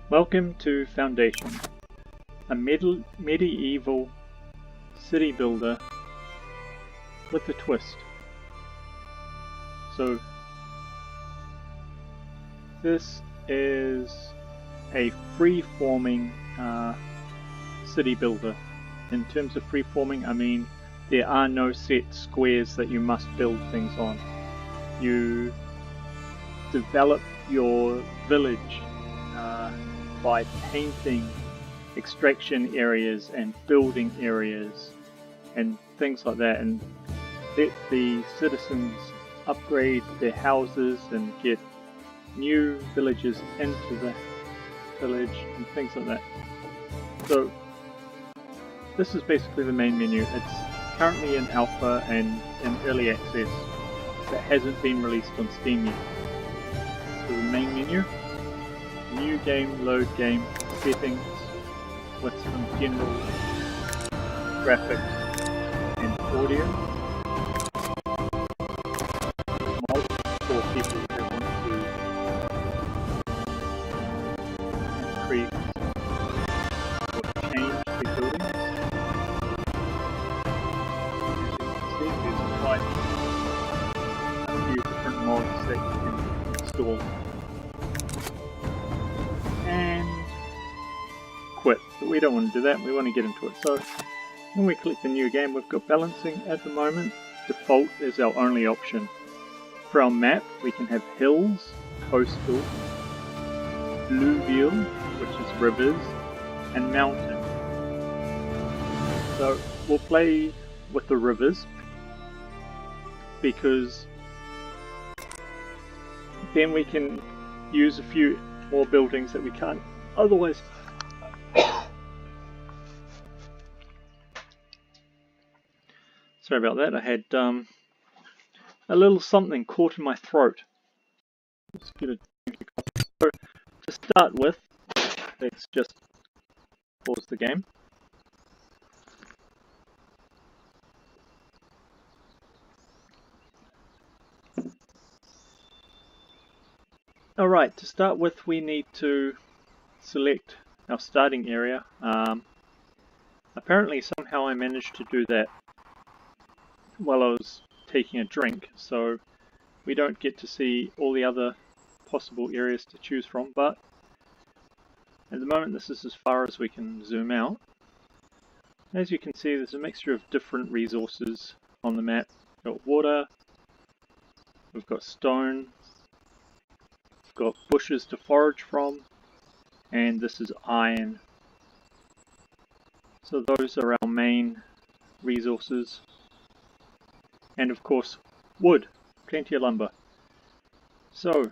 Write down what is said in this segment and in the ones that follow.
Welcome to Foundation, a medieval city builder with a twist. So this is a free-forming city builder. In terms of free-forming, I mean there are no set squares that you must build things on. You develop your village by painting extraction areas and building areas and things like that, and let the citizens upgrade their houses and get new villagers into the village and things like that. So this is basically the main menu. It's currently in alpha and in early access. It hasn't been released on Steam yet. So the main menu, new game, load game, settings with some general graphics and audio. Mods for people that want to increase or change their buildings. As you can see, there's quite a few different mods that you can install. And quit, but we don't want to do that, we want to get into it. So when we click the new game, we've got balancing at the moment. Default is our only option. For our map, we can have hills, coastal, fluvial, which is rivers, and mountain. So we'll play with the rivers because then we can use a few more buildings that we can't otherwise. Sorry about that, I had a little something caught in my throat. Let's get it. So to start with, let's just pause the game. Alright, to start with we need to select our starting area. Apparently somehow I managed to do that while I was taking a drink, so we don't get to see all the other possible areas to choose from, but at the moment this is as far as we can zoom out. As you can see, there's a mixture of different resources on the map. We've got water, we've got stone, we've got bushes to forage from, and this is iron. So those are our main resources. And of course wood, plenty of lumber. So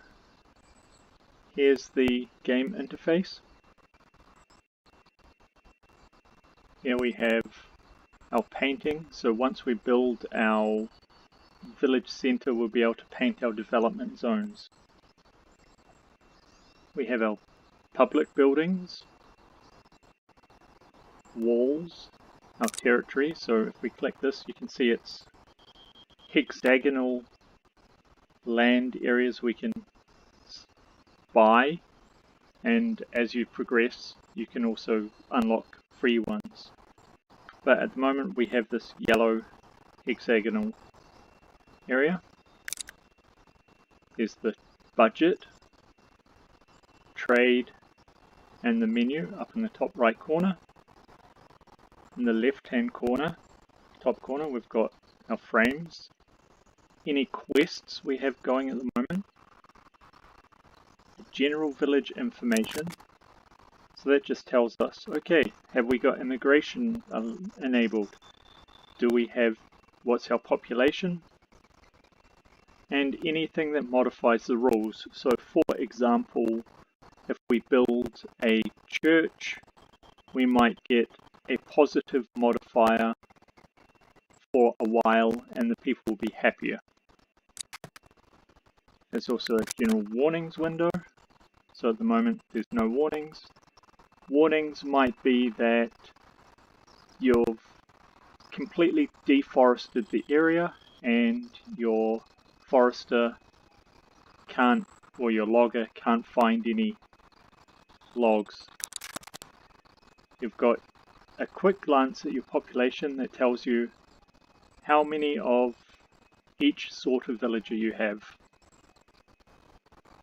here's the game interface. Here we have our painting. So once we build our village center, we'll be able to paint our development zones. We have our public buildings, walls, our territory. So if we click this, you can see it's hexagonal land areas we can buy, and as you progress you can also unlock free ones. But at the moment we have this yellow hexagonal area. There's the budget, trade, and the menu up in the top right corner. In the left hand corner, top corner, we've got our frames, any quests we have going at the moment, general village information. So that just tells us, okay, have we got immigration enabled? Do we have, what's our population? And anything that modifies the rules. So for example, if we build a church, we might get a positive modifier for a while and the people will be happier. There's also a general warnings window. So at the moment there's no warnings. Warnings might be that you've completely deforested the area and your forester can't, or your logger can't find any logs. You've got a quick glance at your population that tells you how many of each sort of villager you have.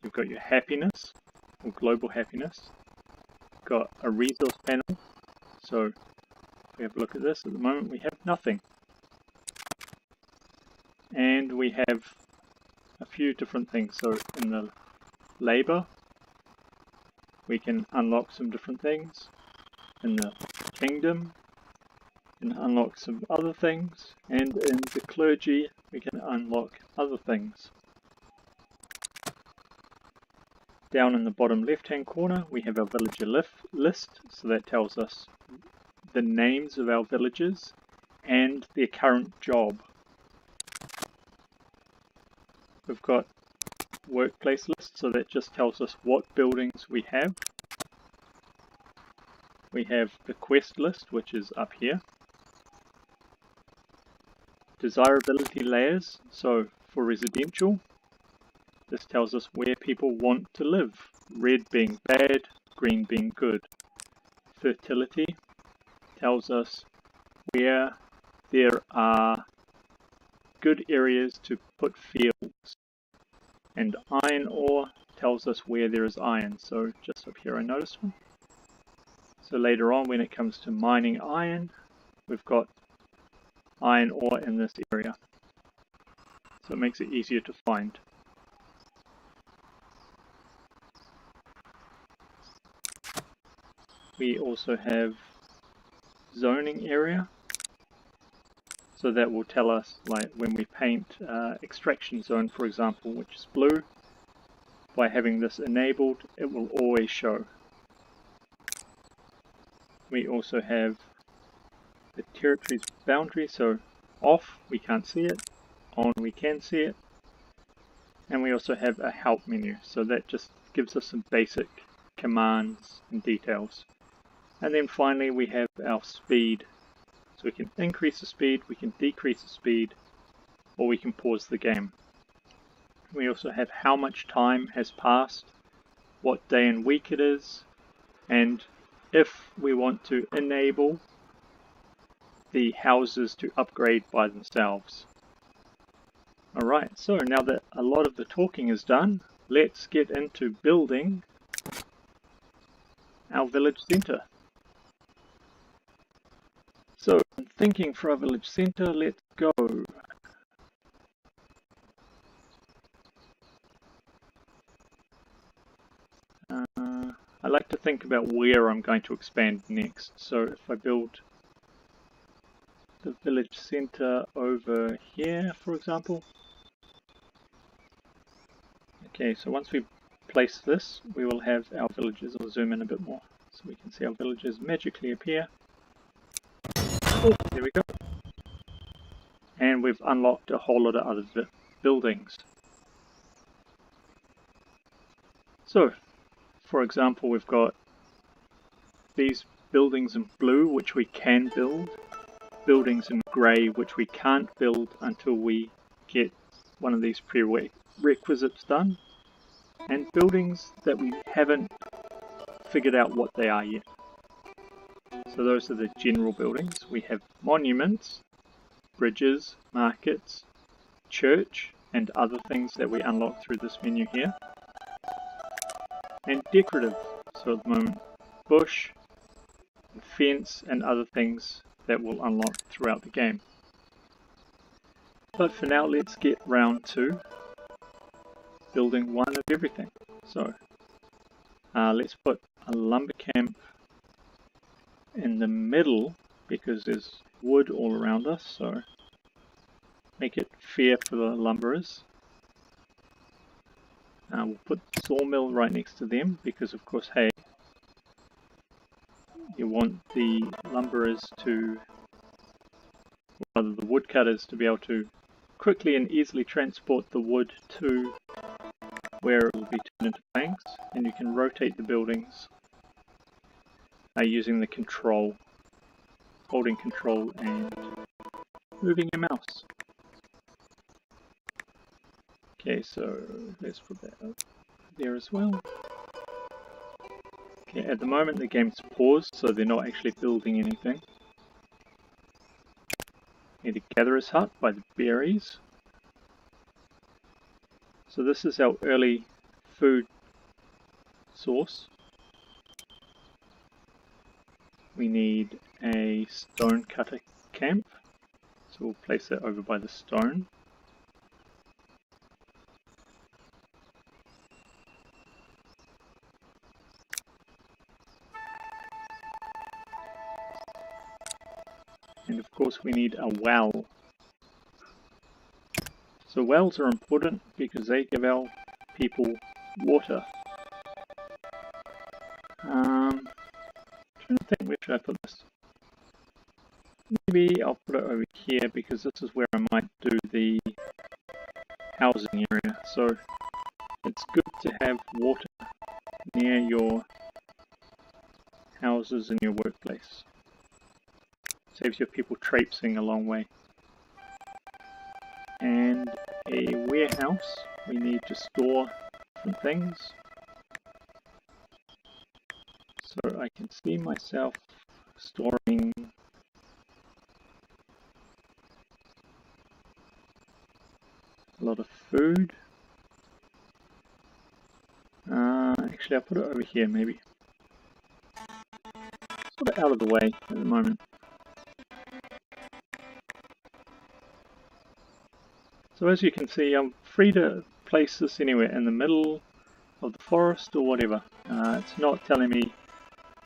You've got your happiness, or global happiness. You've got a resource panel. So if we have a look at this, at the moment we have nothing. And we have a few different things. So in the labor, we can unlock some different things. In the kingdom, we can unlock some other things. And in the clergy, we can unlock other things. Down in the bottom left hand corner, we have our villager list. So that tells us the names of our villagers and their current job. We've got workplace list, so that just tells us what buildings we have. We have the quest list, which is up here. Desirability layers, so for residential, this tells us where people want to live. Red being bad, green being good. Fertility tells us where there are good areas to put fields. And iron ore tells us where there is iron. So just up here I noticed one. So later on when it comes to mining iron, we've got iron ore in this area. So it makes it easier to find. We also have zoning area. So that will tell us, like when we paint extraction zone, for example, which is blue, by having this enabled, it will always show. We also have the territory's boundary, so off, we can't see it, on, we can see it. And we also have a help menu, so that just gives us some basic commands and details. And then finally we have our speed. So we can increase the speed, we can decrease the speed, or we can pause the game. We also have how much time has passed, what day and week it is, and if we want to enable the houses to upgrade by themselves. Alright, so now that a lot of the talking is done, let's get into building our village centre. So, thinking for our village centre, let's go. I like to think about where I'm going to expand next. So if I build the village centre over here, for example. Okay, so once we place this, we will have our villages. I'll zoom in a bit more so we can see our villages magically appear. Oh, there we go. And we've unlocked a whole lot of other buildings. So, for example, we've got these buildings in blue, which we can build. Buildings in grey, which we can't build until we get one of these prerequisites done. And buildings that we haven't figured out what they are yet. So those are the general buildings. We have monuments, bridges, markets, church, and other things that we unlock through this menu here. And decorative, so at the moment, bush, fence, and other things that will unlock throughout the game. But for now, let's get round to building one of everything. So let's put a lumber camp in the middle because there's wood all around us, so make it fair for the lumberers. We'll put the sawmill right next to them because of course, hey, you want the lumberers to, rather the woodcutters to be able to quickly and easily transport the wood to where it will be turned into planks, and you can rotate the buildings using the control, holding control and moving your mouse. Okay, so let's put that up there as well. Okay, at the moment the game's paused, so they're not actually building anything. Need a gatherer's hut by the berries. So this is our early food source. We need a stone cutter camp, so we'll place that over by the stone. And of course we need a well. So wells are important because they give our people water. I'm trying to think, where should I put this? Maybe I'll put it over here because this is where I might do the housing area. So it's good to have water near your houses in your workplace. Saves your people traipsing a long way. And a warehouse, we need to store some things. So I can see myself storing a lot of food. Actually I'll put it over here maybe. Sort of out of the way at the moment. So as you can see, I'm free to place this anywhere in the middle of the forest or whatever. It's not telling me,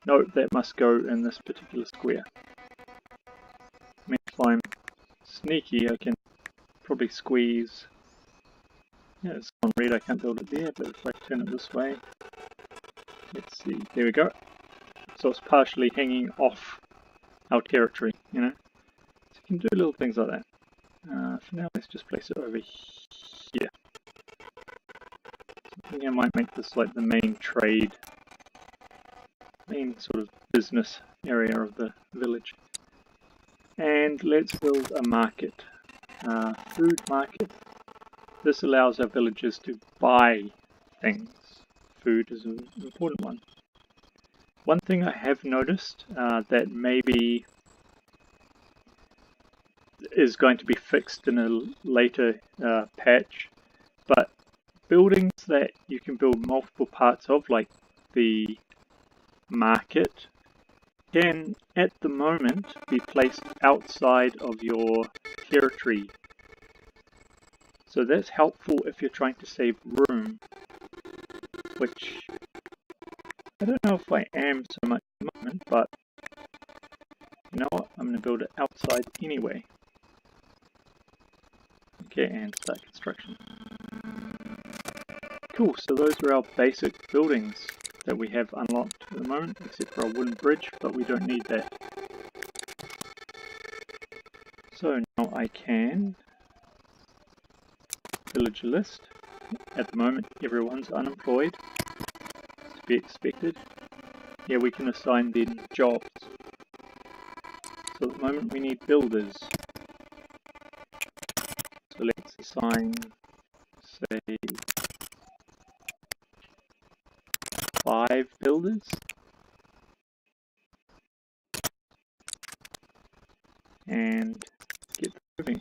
no, that must go in this particular square. I mean, if I'm sneaky, I can probably squeeze. Yeah, it's on red, I can't build it there, but if I turn it this way, let's see, there we go. So it's partially hanging off our territory, you know. So you can do little things like that. For now, let's just place it over here. So I think I might make this like the main sort of business area of the village. And let's build a market, food market. This allows our villagers to buy things. Food is an important one. One thing I have noticed that maybe is going to be fixed in a later patch, but buildings that you can build multiple parts of, like the market, can at the moment be placed outside of your territory. So that's helpful if you're trying to save room, which I don't know if I am so much at the moment, but you know what, I'm going to build it outside anyway. Okay, and start construction. Cool, so those are our basic buildings that we have unlocked at the moment, except for a wooden bridge, but we don't need that. So now I can village list. At the moment everyone's unemployed, to be expected. Here we can assign them jobs. So at the moment we need builders. So let's assign, say, 5 builders. And get moving.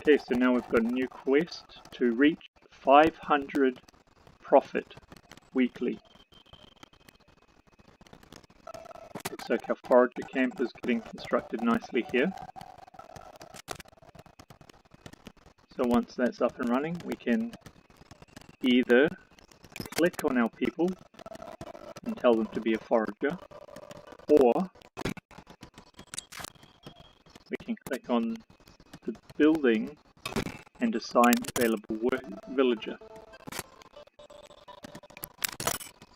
Okay, so now we've got a new quest to reach 500 profit weekly. Looks like our forager camp is getting constructed nicely here. So once that's up and running, we can either click on our people and tell them to be a forager, or we can click on the building and assign available villager.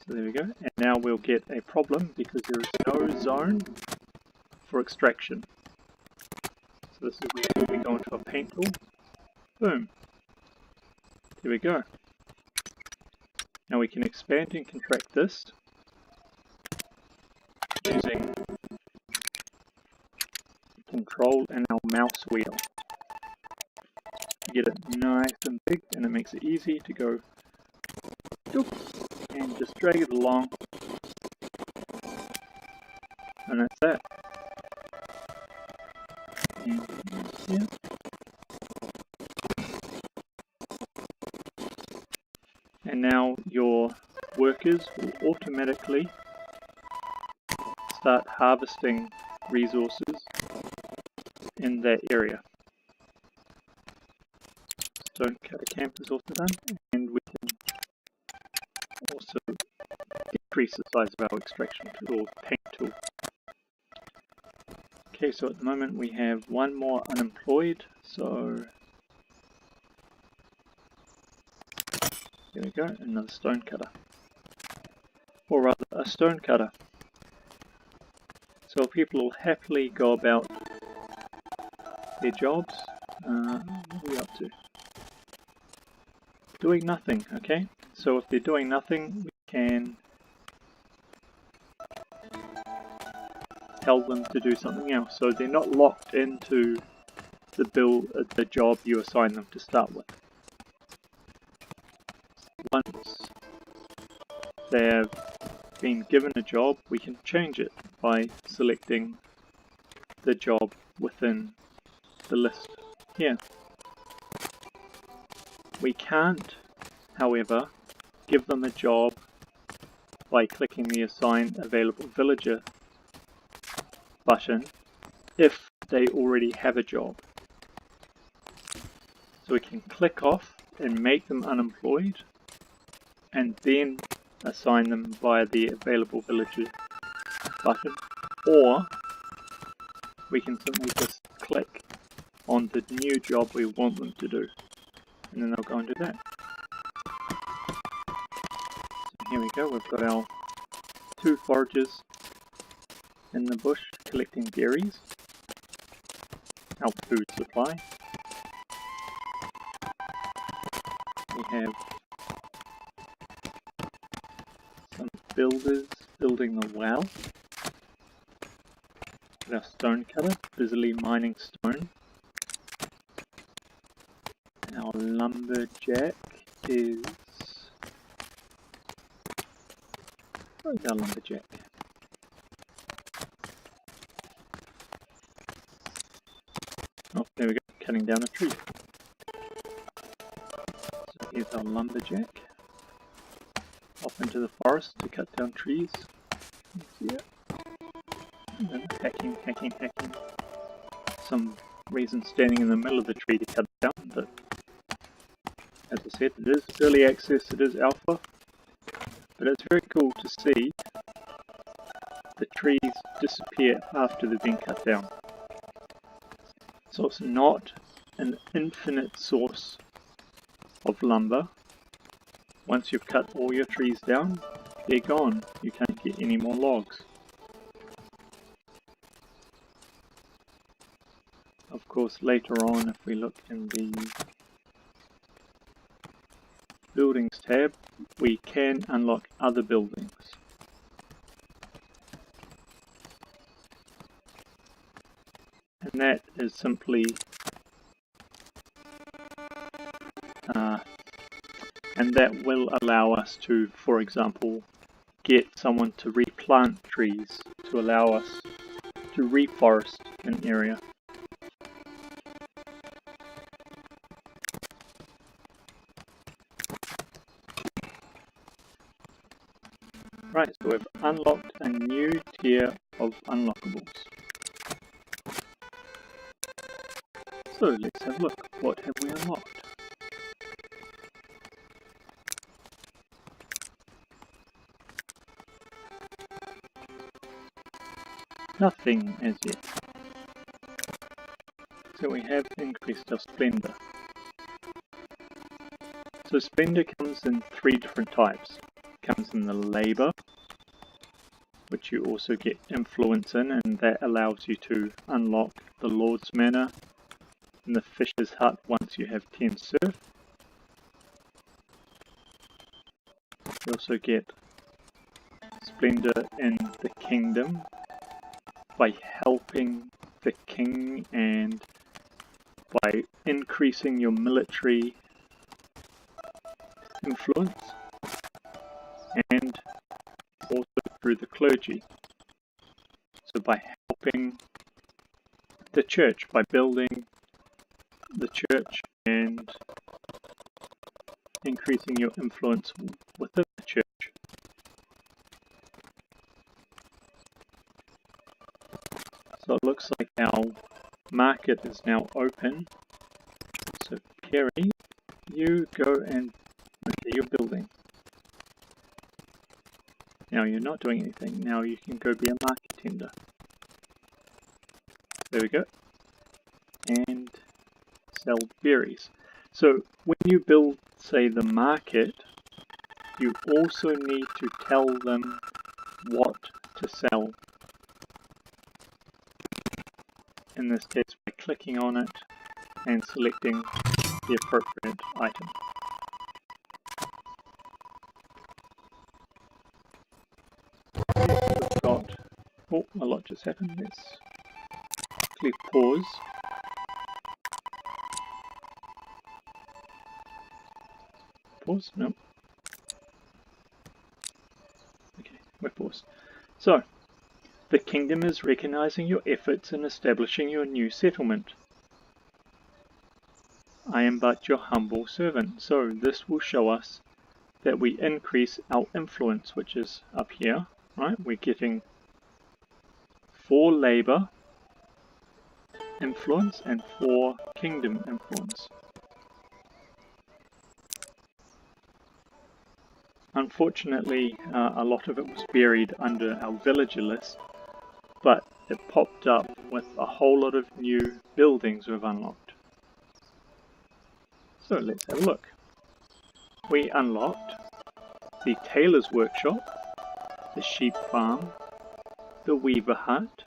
So there we go, and now we'll get a problem because there is no zone for extraction. So this is where we go into a paint tool. Boom. There we go. Now we can expand and contract this using control and our mouse wheel. You get it nice and big, and it makes it easy to go and just drag it along, and that's that. And here. And now your workers will automatically start harvesting resources in that area. Stone cutter camp is also done, and we can also decrease the size of our extraction tool or paint tool. Okay, so at the moment we have one more unemployed, so there we go, another stone cutter. Or rather, a stone cutter. So people will happily go about their jobs. What are we up to? Doing nothing, okay? So if they're doing nothing, we can tell them to do something else. So they're not locked into the job you assign them to start with. Once they have been given a job, we can change it by selecting the job within the list here. We can't, however, give them a job by clicking the Assign Available Villager button if they already have a job. So we can click off and make them unemployed, and then assign them via the Available Villager button, or we can simply just click on the new job we want them to do, and then they'll go and do that. So here we go, we've got our 2 foragers in the bush collecting berries, our food supply. We have some builders building the well. Our stone cutter busily mining stone. Our lumberjack is... where's our lumberjack? Oh, there we go, cutting down a tree. So here's our lumberjack. Off into the forest to cut down trees. See it? And then hacking. Some reason standing in the middle of the tree to cut it down, but as I said, it is early access, it is alpha, but it's very cool to see the trees disappear after they've been cut down. So it's not an infinite source of lumber. Once you've cut all your trees down, they're gone. You can't get any more logs. Of course, later on, if we look in the Buildings tab, we can unlock other buildings. And that is simply and that will allow us to, for example, get someone to replant trees to allow us to reforest an area. Right, so we've unlocked a new tier of unlockables. So let's have a look. What have we unlocked? Nothing as yet. So we have increased our Splendor. So Splendor comes in 3 different types. It comes in the Labour, which you also get Influence in, and that allows you to unlock the Lord's Manor and the Fisher's Hut once you have 10 Surf. You also get Splendor in the Kingdom by helping the king and by increasing your military influence, and also through the clergy. So by helping the church, by building the church and increasing your influence within the church. So it looks like our market is now open. So Kerry, you go and okay, you're building. Now you're not doing anything. Now you can go be a market tender. There we go. And sell berries. So when you build, say, the market, you also need to tell them what to sell. In this case, by clicking on it and selecting the appropriate item. We've got, oh, a lot just happened. Let's quickly pause. Pause? No. Okay, we're paused. So, the kingdom is recognizing your efforts in establishing your new settlement. I am but your humble servant. So this will show us that we increase our influence, which is up here, right? We're getting 4 labor influence and 4 kingdom influence. Unfortunately, a lot of it was buried under our villager list, but it popped up with a whole lot of new buildings we've unlocked. So let's have a look. We unlocked the tailor's workshop, the sheep farm, the weaver hut,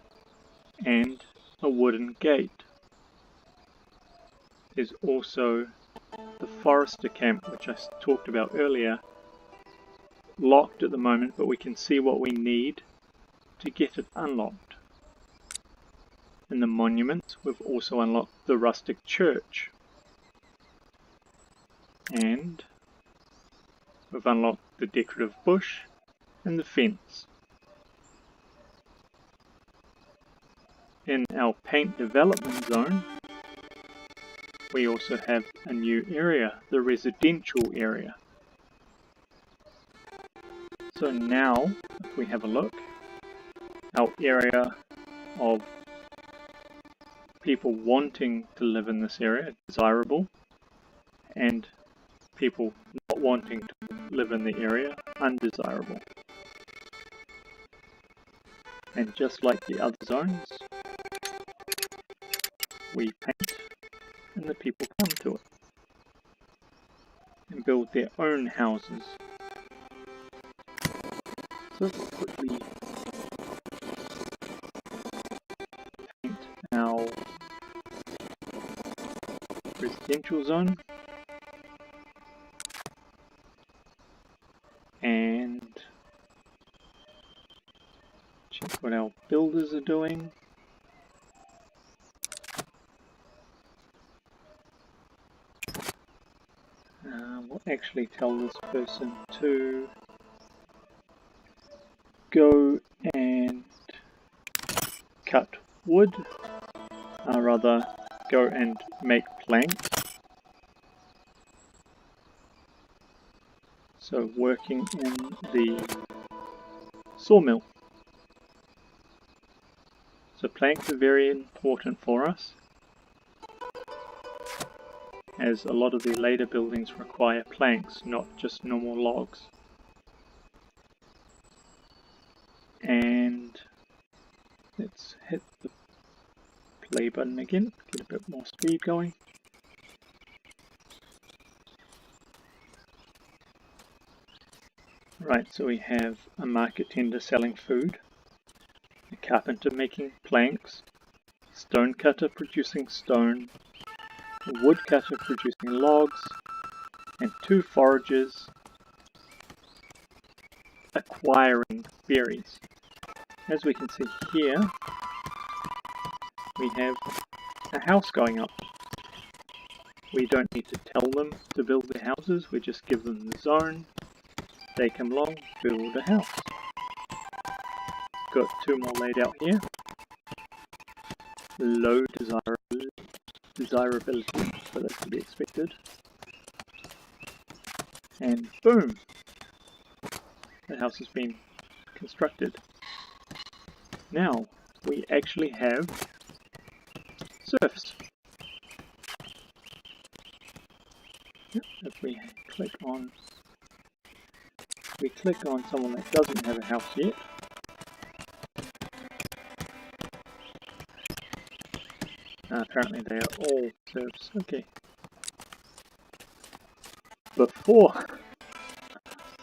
and a wooden gate. There's also the forester camp, which I talked about earlier, locked at the moment, but we can see what we need to get it unlocked. In the monuments, we've also unlocked the rustic church, and we've unlocked the decorative bush and the fence. In our paint development zone, we also have a new area, the residential area. So now, if we have a look, our area of people wanting to live in this area, desirable, and people not wanting to live in the area, undesirable. And just like the other zones, we paint and the people come to it and build their own houses. So let's quickly paint our residential zone and check what our builders are doing. We'll actually tell this person to go and cut wood, rather go and make planks. So working in the sawmill. So planks are very important for us, as a lot of the later buildings require planks, not just normal logs. And let's hit the play button again, get a bit more speed going. Right, so we have a market tender selling food, a carpenter making planks, stone cutter producing stone, a woodcutter producing logs, and 2 foragers acquiring berries. As we can see here, we have a house going up. We don't need to tell them to build their houses, we just give them the zone, they come along, build a house. Got 2 more laid out here. Low desirability, so that's to be expected. And boom! The house has been constructed. Now, we actually have serfs. If we click on someone that doesn't have a house yet, apparently they are all serfs. Okay.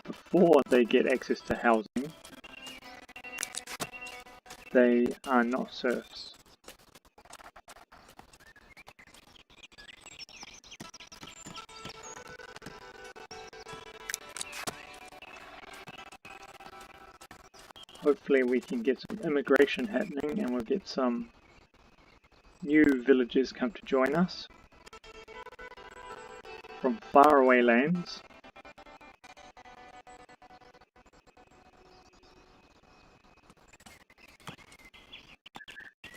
Before they get access to housing, they are not serfs. Hopefully we can get some immigration happening and we'll get some new villagers come to join us from faraway lands.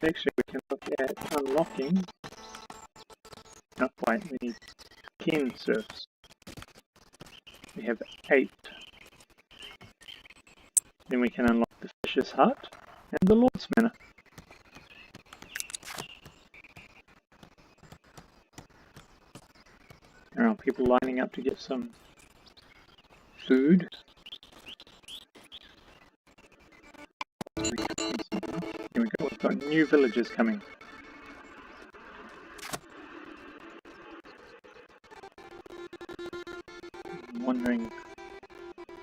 Actually we can look at unlocking. Not quite, we need 10 serfs. We have 8. Then we can unlock the Fisher's Hut and the Lord's Manor. There are people lining up to get some food. Here we go, we've got new villagers coming. I'm wondering,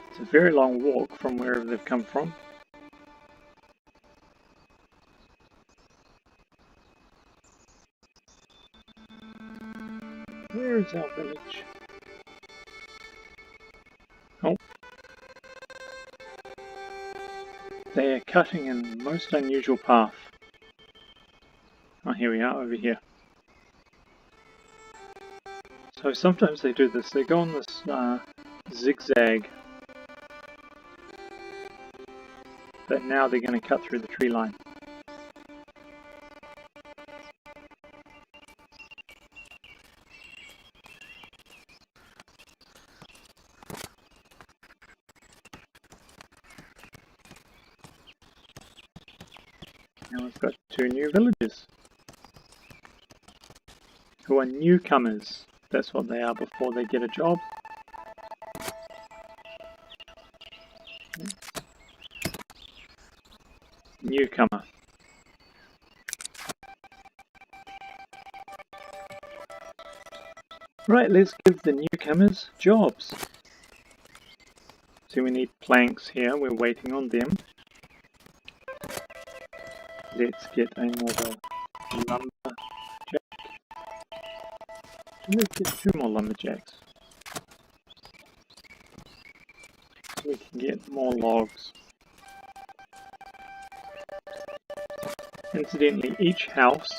it's a very long walk from wherever they've come from. Where is our village? Oh. They are cutting a most unusual path. Oh, here we are, over here. So sometimes they do this, they go on this zigzag. But now they're going to cut through the tree line. Now we've got 2 new villagers who are newcomers. That's what they are before they get a job. Newcomer. Right, let's give the newcomers jobs. So we need planks here, we're waiting on them. Let's get another lumberjack. Let's get 2 more lumberjacks. So we can get more logs. Incidentally, each house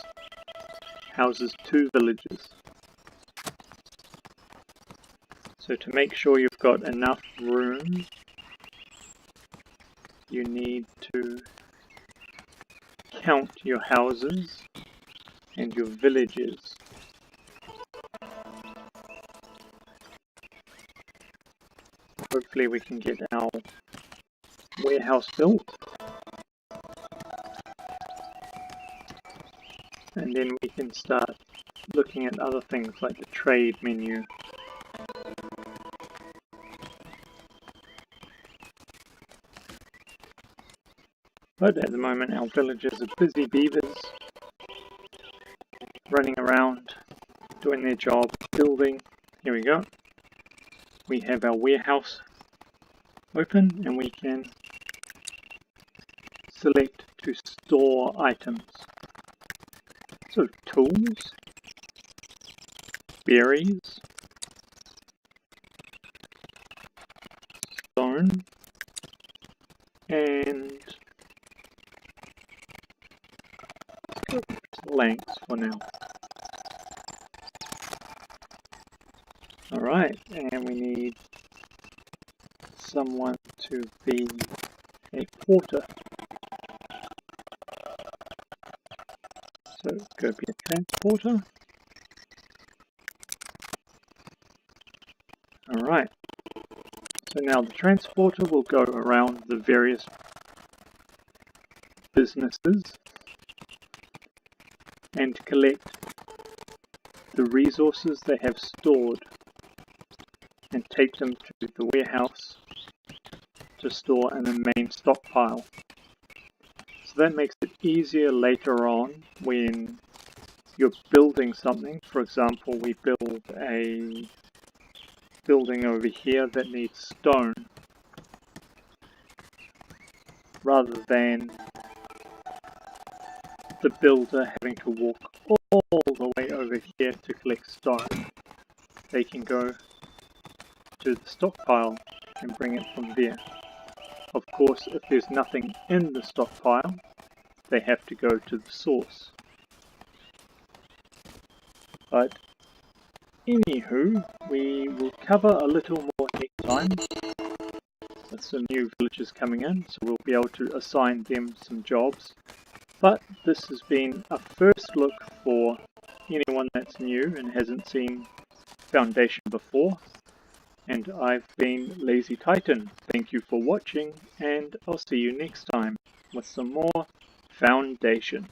houses 2 villagers. So to make sure you've got enough room, you need to count your houses and your villages. Hopefully we can get our warehouse built. And then we can start looking at other things like the trade menu. But at the moment our villagers are busy beavers, running around, doing their job, building. Here we go. We have our warehouse open and we can select to store items. So tools, berries, stone, and planks for now. Alright, and we need someone to be a porter. So go be a transporter. Alright, so now the transporter will go around the various businesses and collect the resources they have stored and take them to the warehouse to store in the main stockpile. So that makes it easier later on when you're building something. For example, we build a building over here that needs stone, rather than the builder having to walk all the way over here to collect stone. They can go to the stockpile and bring it from there. Of course, if there's nothing in the stockpile, they have to go to the source. But anywho, we will cover a little more next time with some new villagers coming in, so we'll be able to assign them some jobs. But this has been a first look for anyone that's new and hasn't seen Foundation before. And I've been LazyTitan. Thank you for watching, and I'll see you next time with some more Foundation.